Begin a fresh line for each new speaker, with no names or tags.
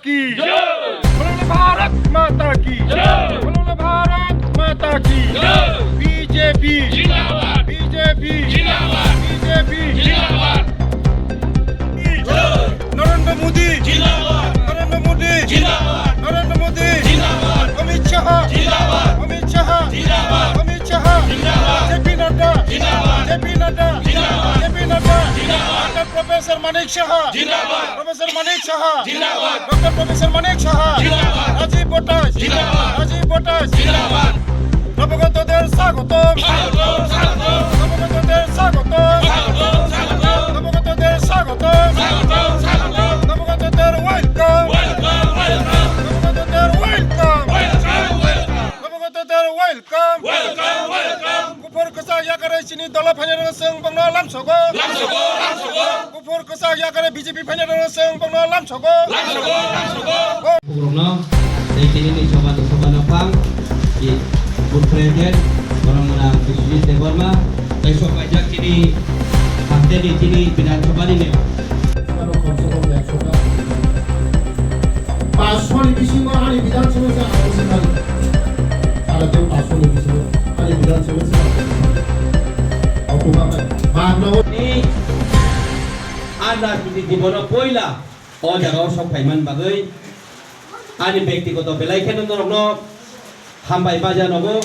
की बोलो भारत माता की बोलो भारत माता की बीजेपी जिंदाबाद बीजेपी जिंदाबाद बीजेपी जिंदाबाद नरेंद्र मोदी जिंदाबाद नरेंद्र मोदी जिंदाबाद नरेंद्र मोदी जिंदाबाद अमित शाह जिंदाबाद अमित शाह जिंदाबाद अमित शाह जिंदाबाद जेपी नड्डा जिंदाबाद जेपी नड्डा जिंदाबाद जेपी नड्डा जिंदाबाद डॉक्टर प्रोफेसर मानिक शाह जिंदाबाद प्रोफेसर मानिक शाह जिंदाबाद डॉक्टर प्रोफेसर मानिक शाह जिंदाबाद राजीव बोटास जिंदाबाद राजीव बोटास जिंदाबाद নবগতদের স্বাগতম স্বাগতম স্বাগতম নবগতদের স্বাগতম স্বাগতম স্বাগতম নবগতদের স্বাগতম স্বাগতম স্বাগতম নবগতদের ওয়েলকাম ওয়েলকাম ওয়েলকাম নবগতদের ওয়েলকাম ওয়েলকাম ওয়েলকাম নবগতদের ওয়েলকাম ওয়েলকাম ওয়েলকাম গুফুর কসা ইয়াকারে চিনি দল ফাইনাল সং বংলা লামছগো লামছগো লামছগো গুফুর কসা ইয়াকারে বিজেপি ফাইনাল সং বংলা লামছগো লামছগো লামছগো
Purno, dari sini sobat Nopang, di Good Presiden, orang-orang bisnis Deborma, besok pajak sini, nanti di sini pindah coba ini.
পাঁচশোর বেশি আর বিধানসভা আলোচনা তারা কেউ 500 বেশি আর বিধানসভা
Ini ada di bono poila, oh jauh sok paiman bagai, ani bekti koto belai kena norok no, hambai baja nobo.